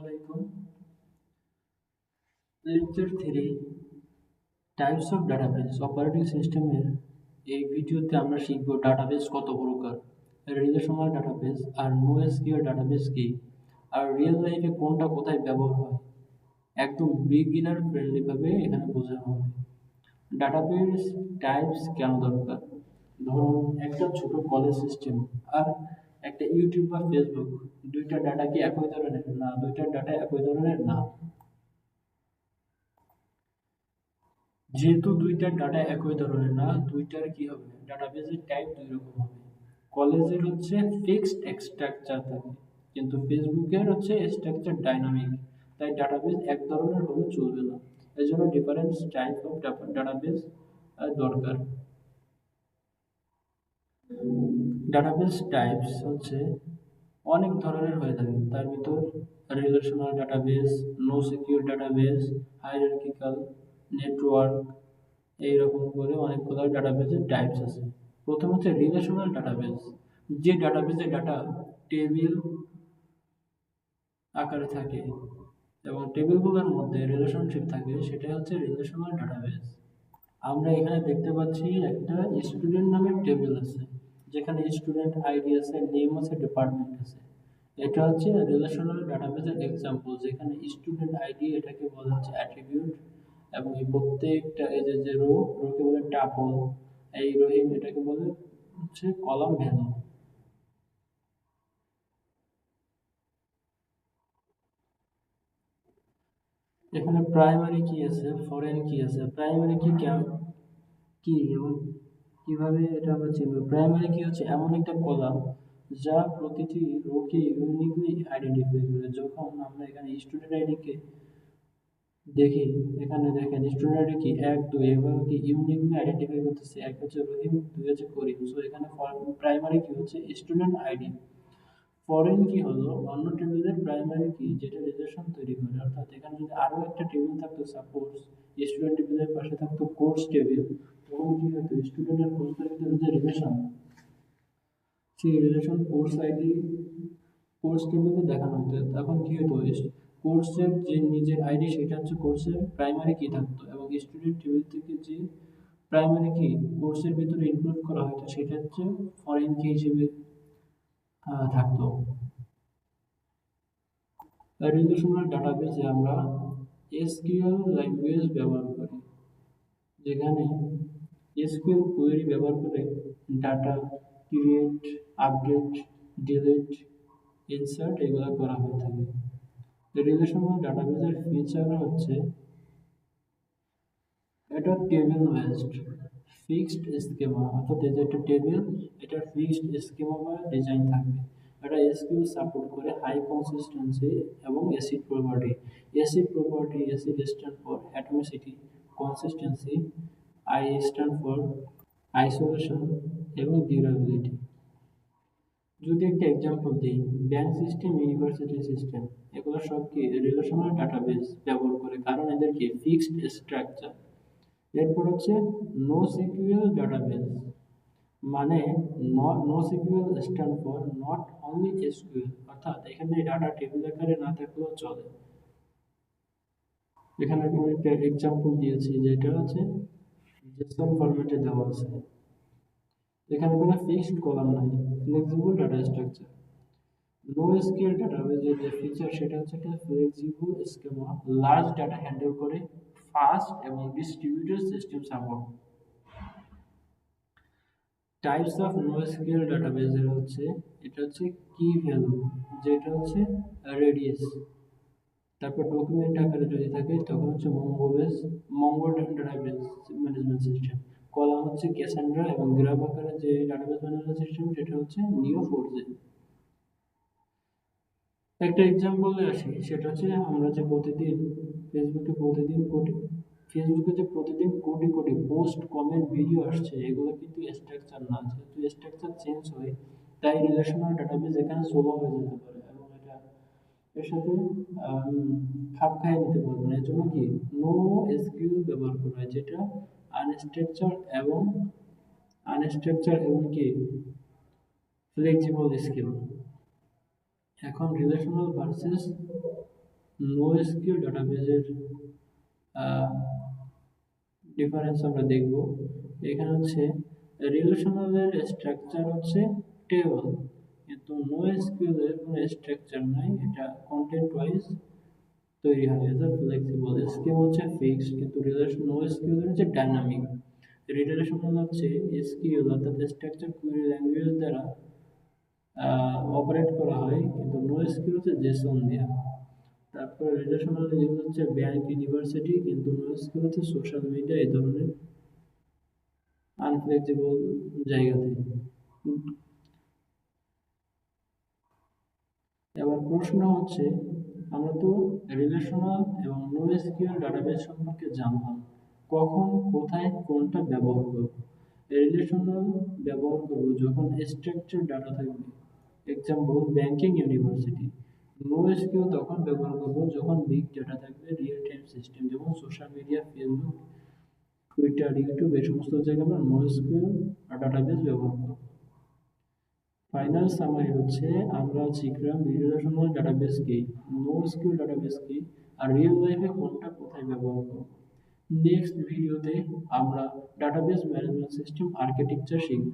আসসালামাইকুম। Lecture 3 types of database operating সিস্টেমের এই ভিডিওতে আমরা শিখব ডাটাবেস কত প্রকার, রিলেশনাল ডাটাবেস আর নোএসকিউএল ডাটাবেস কি, আর রিয়েল লাইফে কোনটা কোথায় ব্যবহার হয়। একদম বিগিনার ফ্রেন্ডলি ভাবে এখানে বোঝানো হবে। ডাটাবেস টাইপস কেন দরকার? ধরুন একটা ছোট কলেজ সিস্টেম আর একটা ইউটিউব বা ফেসবুক, দুইটা ডাটা কি একই ধরনের? না, দুইটা ডাটা একই ধরনের না। যেহেতু দুইটার ডাটা একই ধরনের না, দুইটার কি হবে, ডাটাবেসের টাইপ দুই রকম হবে। কলেজের হচ্ছে ফিক্সড স্ট্রাকচার থাকে, কিন্তু ফেসবুকের হচ্ছে স্ট্রাকচার ডাইনামিক। তাই ডাটাবেস এক ধরনের হলে চলবে না, এই জন্য ডিফারেন্ট টাইপ অফ ডাটাবেস দরকার। ডাটাবেস টাইপস হচ্ছে অনেক ধরনের হয়ে থাকে, তার ভিতর relational database, NoSQL database, hierarchical, network, এইরকম করে অনেকগুলো ডাটাবেসের টাইপস আছে। প্রথম হচ্ছে রিলেশনাল ডাটাবেস, যে ডাটাবেসে ডাটা টেবিল আকারে থাকে এবং টেবিলগুলোর মধ্যে রিলেশনশিপ থাকে, সেটা হচ্ছে রিলেশনাল ডাটাবেস। আমরা এখানে দেখতে পাচ্ছি একটা স্টুডেন্ট নামের টেবিল আছে, যেখানে স্টুডেন্ট আইডি আছে, নেম আছে, ডিপার্টমেন্ট আছে। এটা হচ্ছে রিলেশনাল ডাটাবেসের এক্সাম্পল, যেখানে স্টুডেন্ট আইডি এটাকে বলা হচ্ছে অ্যাট্রিবিউট, এবং এই প্রত্যেকটা এই যে রোকে বলে টাপল, এই রহিম এটাকে বলে হচ্ছে কলাম ভ্যালু। এখানে প্রাইমারি কি আছে, ফরেন কি আছে, প্রাইমারি কি কি এবং কিভাবে এটা আমরা চিনব। প্রাইমারি কি হচ্ছে এমন একটা কলাম যা প্রতিটি রোকে ইউনিকলি আইডেন্টিফাই করে। যখন আমরা এখানে স্টুডেন্ট আইডি কে দেখি, এখানে দেখেন স্টুডেন্ট আইডি কি 1 2 এভাবে কি ইউনিকলি আইডেন্টিফাই করতেছে। এক হচ্ছে রহিম, দুই হচ্ছে করিম। সো এখানে প্রাইমারি কি হচ্ছে স্টুডেন্ট আইডি। ফরেন কি হলো অন্য টেবিলের প্রাইমারি কি, যেটা রিলেশন তৈরি করে। অর্থাৎ এখানে যদি আরো একটা টেবিল থাকতো, সাপোজ স্টুডেন্ট টেবিলের পাশে থাকতো কোর্স টেবিল, তখন কি হতো, স্টুডেন্ট আর কোর্সের ভিতরে যে রিলেশন, সেই রিলেশন কোর্স আইডি কোর্স টেবিলে দেখানো হতো। তখন কি হতো, কোর্সের যে নিজের আইডি সেটা হচ্ছে কোর্সের প্রাইমারি কি থাকতো, এবং স্টুডেন্ট টেবিল থেকে যে প্রাইমারি কি কোর্সের ভিতরে ইনক্লুড করা হতো সেটা হচ্ছে ফরেন কি হিসেবে থাকতো। রিলেশনাল ডাটাবেসে আমরা এসকিউএল ল্যাঙ্গুয়েজ ব্যবহার করি, যেখানে এসকিউএল কোয়েরি ব্যবহার করে data create, update, delete, insert এগুলো করা হয়ে থাকে। রিলেশনাল ডাটাবেসের ফিচার হচ্ছে এটা টেবিল বেসড ফিক্সড স্কিমা, অর্থাৎ এই যে একটা টেবিল, এটা ফিক্সড স্কিমা বা ডিজাইন থাকবে। এটা এসকিউএল সাপোর্ট করে হাই কনসিস্টেন্সি এবং acid property. Acid stand for atomicity, consistency, I stand for isolation এবং ডিউরেবিলিটি। যদি একটা এক্সাম্পল দিই, ব্যাংক সিস্টেম, ইউনিভার্সিটি সিস্টেম, এগুলো সব কি রিলেশনাল ডাটাবেস ব্যবহার করে, কারণ এদের কি ফিক্সড স্ট্রাকচার। এরপর হচ্ছে নো সিকিউএল ডাটাবেস, মানে no SQL stand for not only SQL, অর্থাৎ এখানে ডাটা টেবিল আকারে না থাকলেও চলে। এখানে আমি একটা এক্সাম্পল দিয়েছি, যেটা হচ্ছে জেসন ফরম্যাটে দেওয়া আছে। এখানে কোনো ফিক্সড কলাম নাই, ফ্লেক্সিবল ডাটা স্ট্রাকচার। NoSQL ডাটাবেসের যে ফিচার সেটা হচ্ছে একটা flexible schema, large data handle করে, ফাস্ট এবং distributed system support. Types of NoSQL ডাটাবেসের হচ্ছে, এটা হচ্ছে কি ভ্যালু, যেটা হচ্ছে রেডিয়াস। তারপর ডকুমেন্ট আকারে যদি থাকে তখন হচ্ছে Mongo database management system. Column হচ্ছে ক্যাসান্ড্রা, এবং গ্রাফ আকারে যে ডাটাবেস ম্যানেজমেন্ট সিস্টেম সেটা হচ্ছে নিও4j। একটা এক্সাম্পলে আসি, সেটা হচ্ছে আমরা যে প্রতিদিন ফেসবুকে প্রতিদিন কোটি ফেসবুকে যে প্রতিদিন crore crore post, comment, video আসছে, এগুলো কিন্তু স্ট্রাকচার না। যেহেতু স্ট্রাকচার চেঞ্জ হয়, তাই রিলেশনাল ডাটাবেস এখানে স্লো হয়ে যেতে পারে, এবং এটা এর সাথে খাপ খাইয়ে নিতে পারবে না। এর জন্য কি নো এসকিউএল ব্যবহার করা হয়, যেটা আনস্ট্রাকচার এবং কি ফ্লেক্সিবল স্কিম। এখন রিলেশনাল ভার্সেস NoSQL ডাটাবেজের ডিফারেন্স আমরা দেখব। এখানে হচ্ছে রিলেশনালের স্ট্রাকচার হচ্ছে টেবল, কিন্তু NoSQL এর কোনো স্ট্রাকচার নাই, এটা কন্টেন্ট ওয়াইজ তৈরি হয়। এজ ফ্লেক্সিবল স্কিম হচ্ছে ফিক্সড, কিন্তু NoSQL এর হচ্ছে ডাইনামিক। রিলেশনাল হচ্ছে এসকিউএল অর্থাৎ স্ট্রাকচার কুয়েরি ল্যাঙ্গুয়েজ দ্বারা অপারেট করা হয়, কিন্তু NoSQL হচ্ছে জেসন দেয়া। তারপর রিলেশনাল ইউজ হচ্ছে ব্যাংক, ইউনিভার্সিটি, কিন্তু NoSQL হচ্ছে সোশ্যাল মিডিয়া, এই ধরনের আনফ্লেক্সিবল জায়গাতে। এবার প্রশ্ন হচ্ছে, আমরা তো রিলেশনাল এবং NoSQL ডাটাবেস সম্পর্কে জানলাম, কখন, কোথায়, কোনটা ব্যবহার করব। রিলেশনাল ব্যবহার করব যখন স্ট্রাকচার ডাটা থাকবে, এক্সাম্পল ব্যাংকিং, ইউনিভার্সিটি। NoSQL তখন ব্যবহার করব যখন বিগ ডাটা থাকবে, রিয়েল টাইম সিস্টেম, যেমন social media, Facebook, Twitter, YouTube, এই সমস্ত জায়গায় আমরা NoSQL ডাটাবেস ব্যবহার করব। ফাইনাল সামারি হচ্ছে, আমরা শিখলাম রিলেশনাল ডাটাবেস কি, NoSQL ডাটাবেস কি, আর রিয়েল লাইফে কোনটা কোথায় ব্যবহার করব। নেক্সট ভিডিওতে আমরা ডাটাবেস ম্যানেজমেন্ট সিস্টেম আর্কিটেকচার শিখব।